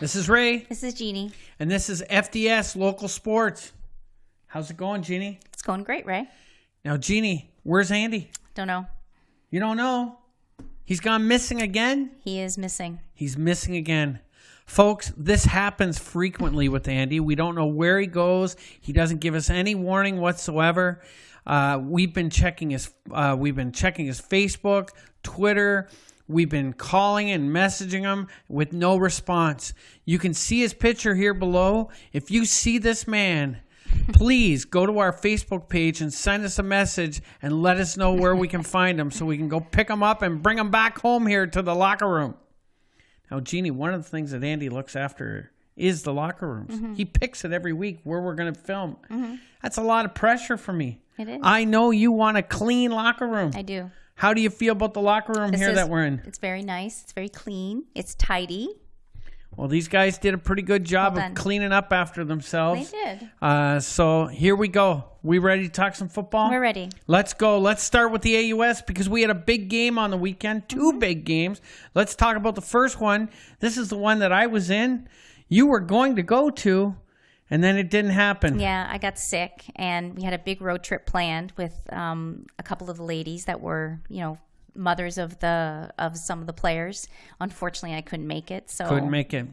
This is Ray. This is Jeannie. And this is FDS Local Sports. How's it going, Jeannie? It's going great, Ray. Now, Jeannie, where's Andy? Don't know. You don't know? He's gone missing again? He is missing. He's missing again. Folks, this happens frequently with Andy. We don't know where he goes. He doesn't give us any warning whatsoever. We've been checking his Facebook, Twitter. We've been calling and messaging him with no response. You can see his picture here below. If you see this man, please go to our Facebook page and send us a message and let us know where we can find him so we can go pick him up and bring him back home here to the locker room. Now, Jeannie, one of the things that Andy looks after is the locker rooms. Mm-hmm. He picks it every week where we're going to film. Mm-hmm. That's a lot of pressure for me. It is. I know you want a clean locker room. I do. How do you feel about the locker room that we're in? It's very nice. It's very clean. It's tidy. Well, these guys did a pretty good job of cleaning up after themselves. They did. So here we go. We ready to talk some football? We're ready. Let's go. Let's start with the AUS because we had a big game on the weekend. Two big games. Let's talk about the first one. This is the one that I was in. You were going to go to, and then it didn't happen. Yeah, I got sick, and we had a big road trip planned with a couple of the ladies that were, mothers of some of the players. Unfortunately, I couldn't make it. So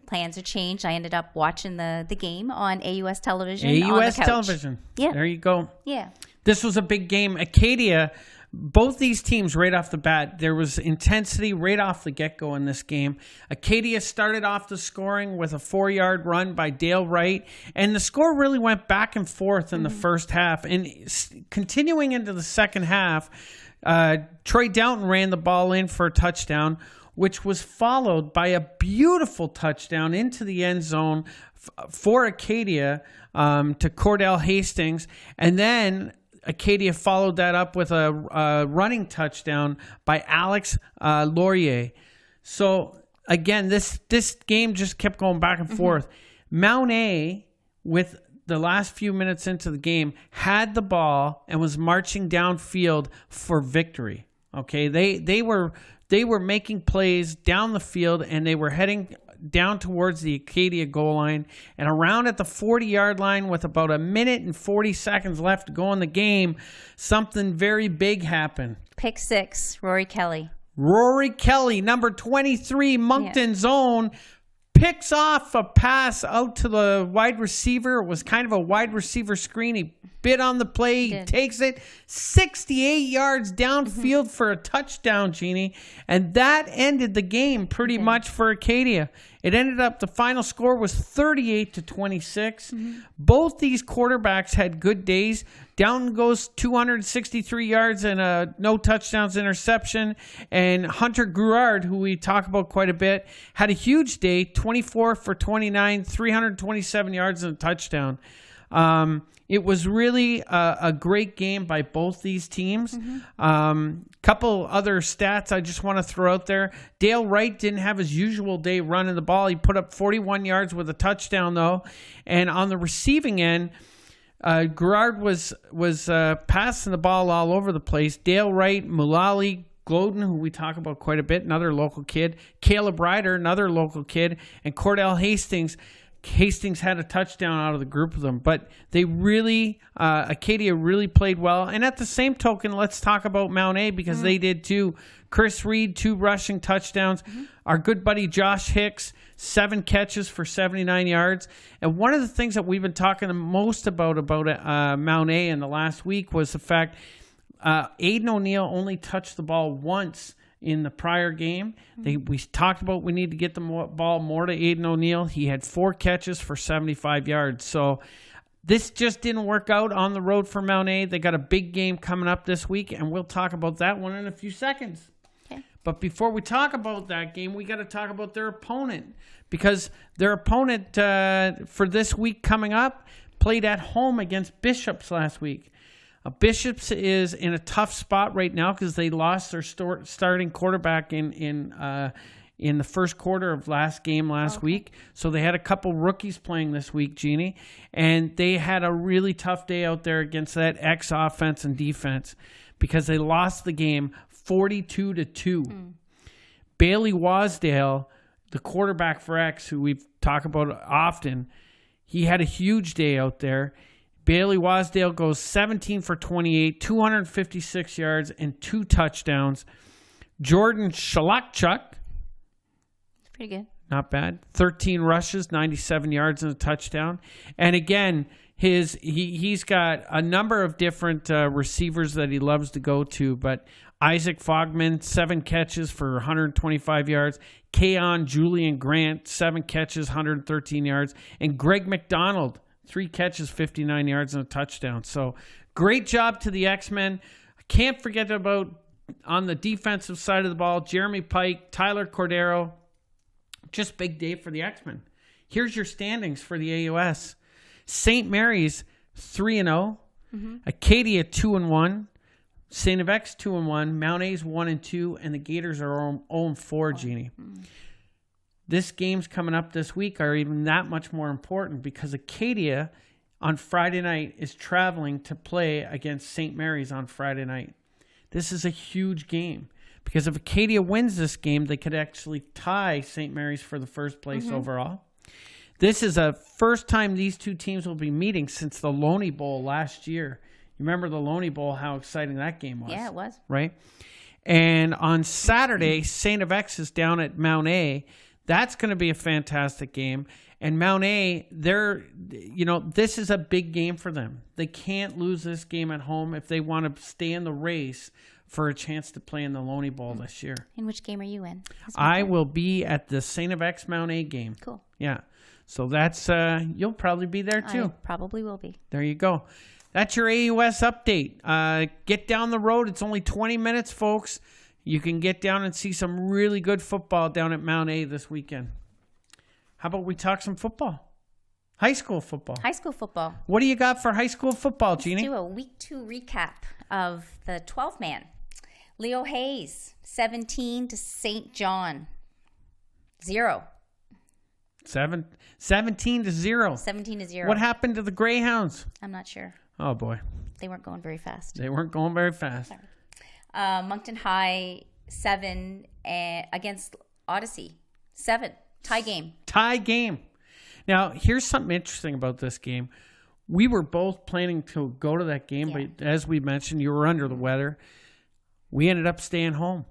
plans are changed. I ended up watching the game on AUS television. AUS television. Yeah. There you go. Yeah. This was a big game. Acadia, both these teams right off the bat, there was intensity right off the get-go in this game. Acadia started off the scoring with a 4-yard run by Dale Wright, and the score really went back and forth in the first half. And continuing into the second half, Troy Downton ran the ball in for a touchdown, which was followed by a beautiful touchdown into the end zone for Acadia to Cordell Hastings. And then Acadia followed that up with a running touchdown by Alex Laurier. So, again, this game just kept going back and forth. Mount A, with the last few minutes into the game, had the ball and was marching downfield for victory. Okay, they were making plays down the field, and they were heading down towards the Acadia goal line, and around at the 40-yard line with about a minute and 40 seconds left to go in the game, something very big happened. Pick six, Rory Kelly. Rory Kelly, number 23, Moncton's own, picks off a pass out to the wide receiver. It was kind of a wide receiver screen. He bit on the play. He takes it 68 yards downfield for a touchdown, Jeannie. And that ended the game pretty much for Acadia. It ended up, the final score was 38-26. Both these quarterbacks had good days. Downton goes 263 yards and no touchdowns interception. And Hunter Gruard, who we talk about quite a bit, had a huge day, 24 for 29, 327 yards and a touchdown. It was really a great game by both these teams. Couple other stats I just want to throw out there. Dale Wright didn't have his usual day running the ball. He put up 41 yards with a touchdown, though. And on the receiving end, Gerard was passing the ball all over the place. Dale Wright, Mulally, Gloden, who we talk about quite a bit, another local kid. Caleb Ryder, another local kid. And Cordell Hastings. Hastings had a touchdown out of the group of them, but they really, Acadia really played well. And at the same token, let's talk about Mount A because they did too. Chris Reed, 2 rushing touchdowns. Our good buddy Josh Hicks, 7 catches for 79 yards. And one of the things that we've been talking the most about Mount A in the last week was the fact Aiden O'Neill only touched the ball once in the prior game. We talked about we need to get the ball more to Aiden O'Neill. He had 4 catches for 75 yards. So this just didn't work out on the road for Mount A. They got a big game coming up this week, and we'll talk about that one in a few seconds. Okay. But before we talk about that game, we got to talk about their opponent because their opponent for this week coming up played at home against Bishops last week. Bishops is in a tough spot right now because they lost their starting quarterback in the first quarter of last week. So they had a couple rookies playing this week, Jeannie, and they had a really tough day out there against that X offense and defense because they lost the game 42-2. Bailey Wasdale, the quarterback for X, who we've talk about often. He had a huge day out there. Bailey Wasdale goes 17 for 28, 256 yards, and 2 touchdowns. Jordan Shalakchuk, pretty good. Not bad. 13 rushes, 97 yards, and a touchdown. And again, he's got a number of different receivers that he loves to go to, but Isaac Fogman, 7 catches for 125 yards. Keon Julian Grant, 7 catches, 113 yards. And Greg McDonald, 3 catches, 59 yards, and a touchdown. So great job to the X-Men. I can't forget about, on the defensive side of the ball, Jeremy Pike, Tyler Cordero. Just big day for the X-Men. Here's your standings for the AUS. St. Mary's 3-0. Acadia 2-1. St. FX 2-1. Mount A's 1-2. And the Gators are 0-4, Jeannie. This game's coming up this week are even that much more important because Acadia on Friday night is traveling to play against St. Mary's on Friday night. This is a huge game because if Acadia wins this game, they could actually tie St. Mary's for the first place overall. This is a first time these two teams will be meeting since the Loney Bowl last year. You remember the Loney Bowl, how exciting that game was? Yeah, it was. Right? And on Saturday, St. FX is down at Mount A. That's going to be a fantastic game. And Mount A, this is a big game for them. They can't lose this game at home if they want to stay in the race for a chance to play in the Loney Bowl this year. And which game are you in? I will be at the St. FX Mount A game. Cool. Yeah. So that's, you'll probably be there too. I probably will be. There you go. That's your AUS update. Get down the road. It's only 20 minutes, folks. You can get down and see some really good football down at Mount A this weekend. How about we talk some football? High school football. High school football. What do you got for high school football, Jeannie? Let's do a week 2 recap of the 12-man. Leo Hayes, 17 to St. John. 0. 17 to 0. 17 to 0. What happened to the Greyhounds? I'm not sure. Oh, boy. They weren't going very fast. They weren't going very fast. Sorry. Moncton High 7 against Odyssey 7 tie game. Now here's something interesting about this game. We were both planning to go to that game, but as we mentioned, you were under the weather. We ended up staying home.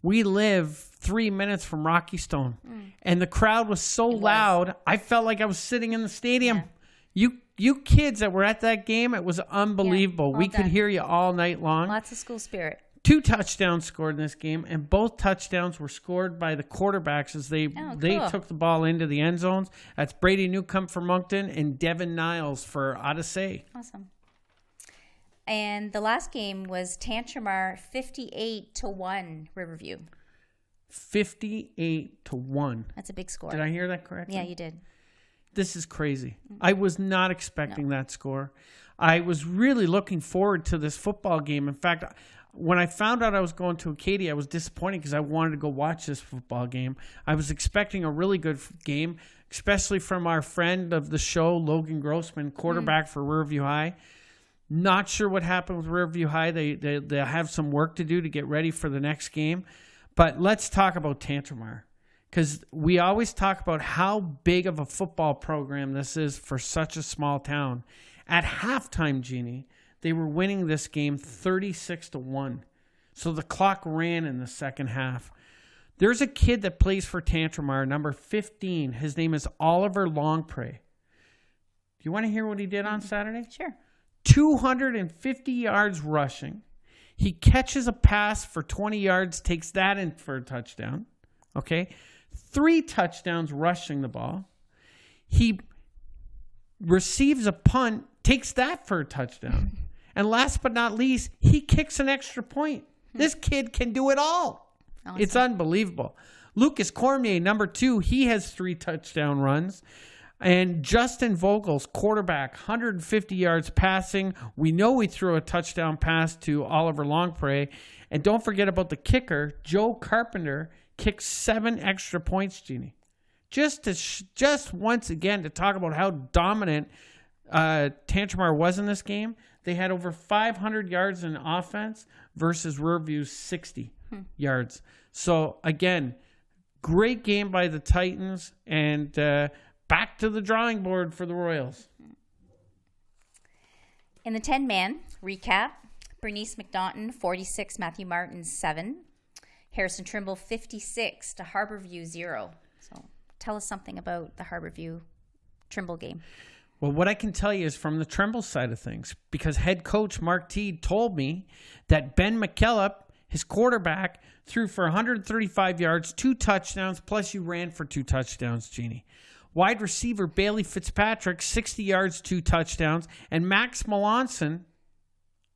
We live 3 minutes from Rocky Stone, and the crowd was so loud. I felt like I was sitting in the stadium. You kids that were at that game, it was unbelievable. We could hear you all night long. Lots of school spirit. 2 touchdowns scored in this game, and both touchdowns were scored by the quarterbacks as they took the ball into the end zones. That's Brady Newcomb for Moncton and Devin Niles for Odyssey. Awesome. And the last game was Tantramar 58-1 Riverview. 58-1. That's a big score. Did I hear that correctly? Yeah, you did. This is crazy. I was not expecting that score. I was really looking forward to this football game. In fact, when I found out I was going to Acadia, I was disappointed because I wanted to go watch this football game. I was expecting a really good game, especially from our friend of the show, Logan Grossman, quarterback for Riverview High. Not sure what happened with Riverview High. They have some work to do to get ready for the next game. But let's talk about Tantramar, because we always talk about how big of a football program this is for such a small town. At halftime, Jeannie, they were winning this game 36-1. So the clock ran in the second half. There's a kid that plays for Tantramar, number 15. His name is Oliver Longpre. Do you want to hear what he did on Saturday? Sure. 250 yards rushing. He catches a pass for 20 yards, takes that in for a touchdown. Okay? 3 touchdowns rushing the ball. He receives a punt, takes that for a touchdown. And last but not least, he kicks an extra point. This kid can do it all. Awesome. It's unbelievable. Lucas Cormier, number 2, he has 3 touchdown runs. And Justin Vogel's quarterback, 150 yards passing. We know he threw a touchdown pass to Oliver Longpre. And don't forget about the kicker, Joe Carpenter, kicked 7 extra points, Jeannie. Just once again to talk about how dominant Tantramar was in this game. They had over 500 yards in offense versus Riverview's 60 yards. So again, great game by the Titans, and back to the drawing board for the Royals. In the 10-man recap, Bernice McNaughton, 46, Matthew Martin, 7. Harrison Trimble, 56 to Harborview, 0. So tell us something about the Harborview Trimble game. Well, what I can tell you is from the Trimble side of things, because head coach Mark Teed told me that Ben McKillop, his quarterback, threw for 135 yards, 2 touchdowns, plus you ran for 2 touchdowns, Jeannie. Wide receiver Bailey Fitzpatrick, 60 yards, 2 touchdowns, and Max Melanson,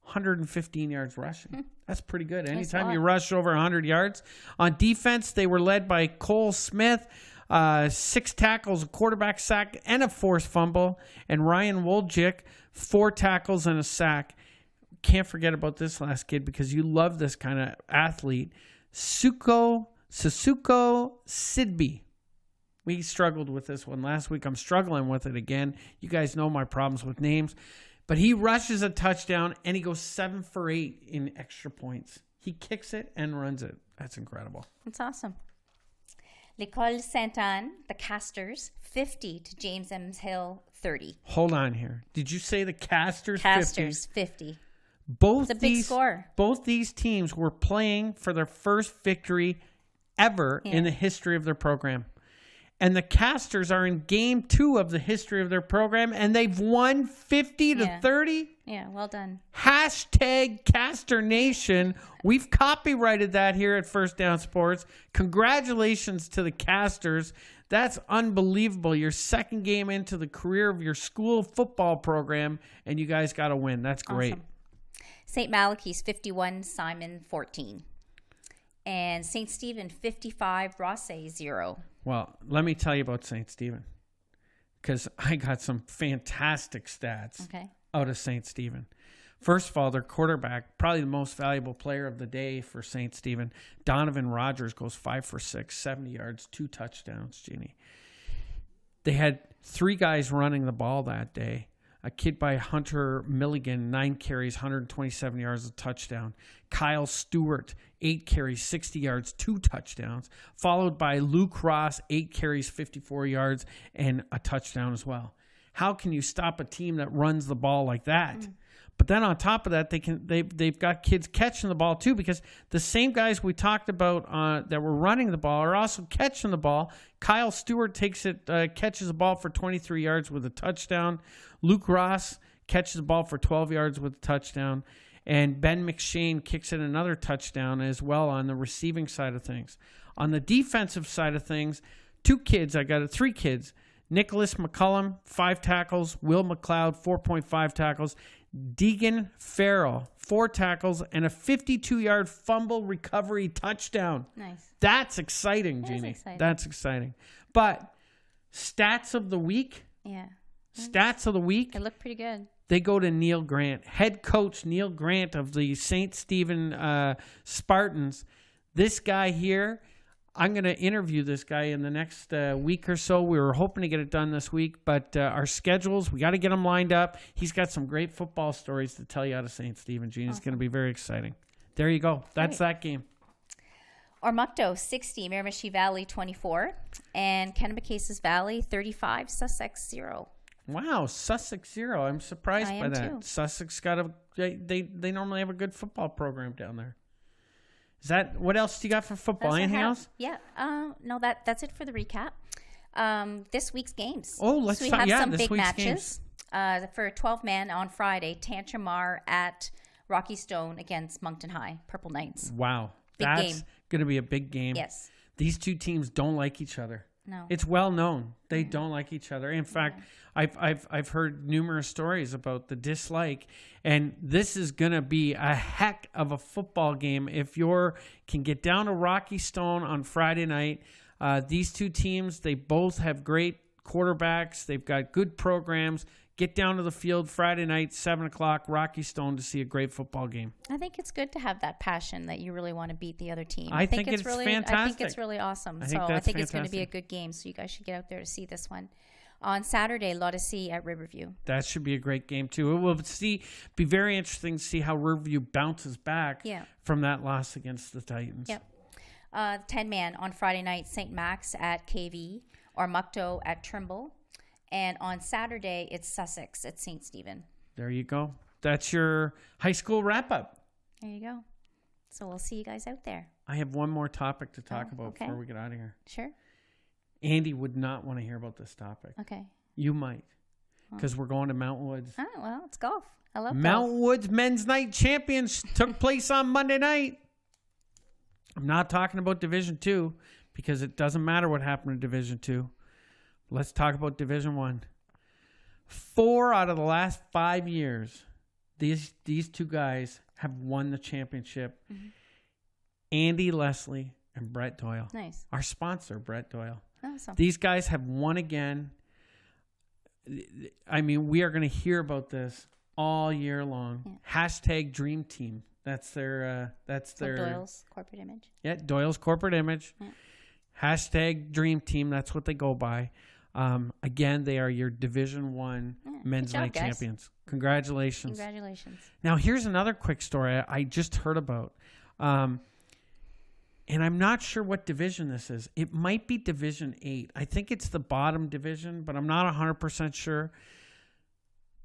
115 yards rushing. That's pretty good. Anytime you rush over 100 yards. On defense, they were led by Cole Smith, 6 tackles, a quarterback sack, and a forced fumble. And Ryan Woljic, 4 tackles and a sack. Can't forget about this last kid because you love this kind of athlete. Sasuko Sidby. We struggled with this one last week. I'm struggling with it again. You guys know my problems with names. But he rushes a touchdown, and he goes 7 for 8 in extra points. He kicks it and runs it. That's incredible. That's awesome. L'École Sainte-Anne, the Casters, 50 to James M. Hill, 30. Hold on here. Did you say the Casters 50? It's a big score. Both these teams were playing for their first victory ever in the history of their program. And the Casters are in game 2 of the history of their program, and they've won 50 to 30. Yeah, well done. Hashtag Caster Nation. We've copyrighted that here at First Down Sports. Congratulations to the Casters. That's unbelievable. Your second game into the career of your school football program, and you guys got to win. That's great. Awesome. St. Malachy's 51, Simon 14. And St. Stephen 55, Rossay 0. Well, let me tell you about St. Stephen because I got some fantastic stats out of St. Stephen. First of all, their quarterback, probably the most valuable player of the day for St. Stephen, Donovan Rogers, goes 5 for 6, 70 yards, 2 touchdowns, Jeannie. They had 3 guys running the ball that day. A kid by Hunter Milligan, 9 carries, 127 yards, a touchdown. Kyle Stewart, 8 carries, 60 yards, 2 touchdowns. Followed by Luke Ross, 8 carries, 54 yards, and a touchdown as well. How can you stop a team that runs the ball like that? But then on top of that, they've got kids catching the ball too, because the same guys we talked about that were running the ball are also catching the ball. Kyle Stewart catches the ball for 23 yards with a touchdown. Luke Ross catches the ball for 12 yards with a touchdown. And Ben McShane kicks in another touchdown as well on the receiving side of things. On the defensive side of things, 3 kids. Nicholas McCullum, 5 tackles. Will McLeod, 4.5 tackles. Deegan Farrell, 4 tackles and a 52-yard fumble recovery touchdown. Nice. That's exciting, Jeannie. That's exciting. But stats of the week. Yeah. Stats of the week. They look pretty good. They go to Neil Grant, head coach Neil Grant of the St. Stephen Spartans. This guy here, I'm going to interview this guy in the next week or so. We were hoping to get it done this week, but our schedules, we got to get him lined up. He's got some great football stories to tell you out of St. Stephen, Gene. It's going to be very exciting. There you go. That's that game. Ormocto 60, Miramichi Valley 24, and Kennebecasis Valley 35, Sussex 0. Wow, Sussex 0. I'm surprised by that. Too. Sussex they normally have a good football program down there. Is that what else do you got for football? Anything else? Yeah. No, that's it for the recap. This week's games. Oh, let's so we talk. have some this big week's matches. Games. For a 12-man on Friday, Tantramar at Rocky Stone against Moncton High, Purple Knights. Wow, that's going to be a big game. Yes. These two teams don't like each other. No. It's well known they don't like each other. In fact, I've heard numerous stories about the dislike, and this is going to be a heck of a football game if you can get down to Rocky Stone on Friday night. These two teams, they both have great quarterbacks. They've got good programs. Get down to the field Friday night, 7 o'clock, Rocky Stone, to see a great football game. I think it's good to have that passion that you really want to beat the other team. I think it's really fantastic. I think it's really awesome. I think it's going to be a good game, so you guys should get out there to see this one. On Saturday, Lottacy at Riverview. That should be a great game, too. It will be very interesting to see how Riverview bounces back from that loss against the Titans. Yep. 10-man on Friday night, St. Max at KV, Ormocto at Trimble, And on Saturday, it's Sussex at St. Stephen. There you go. That's your high school wrap-up. There you go. So we'll see you guys out there. I have one more topic to talk about before we get out of here. Sure. Andy would not want to hear about this topic. Okay. You might, because we're going to Mountain Woods. Oh, well, it's golf. I love Mountain golf. Woods Men's Night Champions took place on Monday night. I'm not talking about Division II because it doesn't matter what happened in Division II. Let's talk about Division I. 4 out of the last 5 years, these two guys have won the championship. Mm-hmm. Andy Leslie and Brett Doyle. Nice. Our sponsor, Brett Doyle. Awesome. These guys have won again. I mean, we are going to hear about this all year long. Yeah. Hashtag Dream Team. That's their Doyle's corporate image. Yeah, Doyle's corporate image. Yeah. Hashtag Dream Team. That's what they go by. Again, they are your Division I Men's Night champions. Congratulations. Congratulations. Now, here's another quick story I just heard about. And I'm not sure what division this is. It might be Division 8. I think it's the bottom division, but I'm not 100% sure.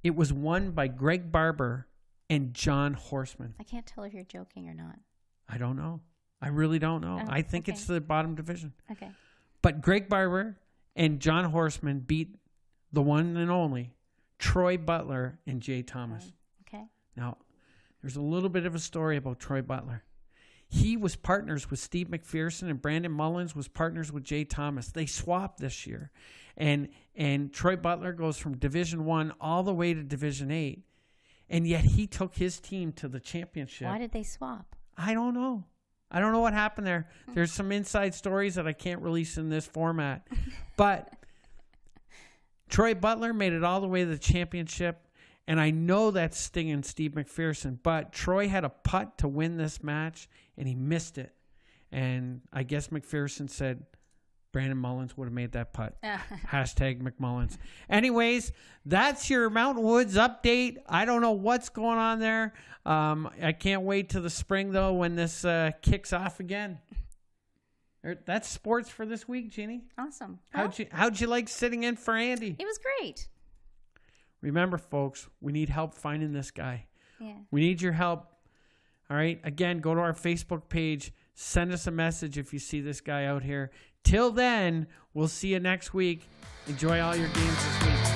It was won by Greg Barber and John Horseman. I can't tell if you're joking or not. I don't know. I really don't know. Oh, I think it's the bottom division. Okay. But Greg Barber and John Horseman beat the one and only Troy Butler and Jay Thomas. Okay. Now, there's a little bit of a story about Troy Butler. He was partners with Steve McPherson, and Brandon Mullins was partners with Jay Thomas. They swapped this year. And Troy Butler goes from Division I all the way to Division 8. And yet he took his team to the championship. Why did they swap? I don't know. I don't know what happened there. There's some inside stories that I can't release in this format. But Troy Butler made it all the way to the championship. And I know that's stinging Steve McPherson, but Troy had a putt to win this match, and he missed it. And I guess McPherson said Brandon Mullins would have made that putt. Hashtag McMullins. Anyways, that's your Mountain Woods update. I don't know what's going on there. I can't wait till the spring, though, when this kicks off again. That's sports for this week, Jeannie. Awesome. How'd you like sitting in for Andy? It was great. Remember, folks, we need help finding this guy. Yeah. We need your help. All right. Again, go to our Facebook page. Send us a message if you see this guy out here. Till then, we'll see you next week. Enjoy all your games this week.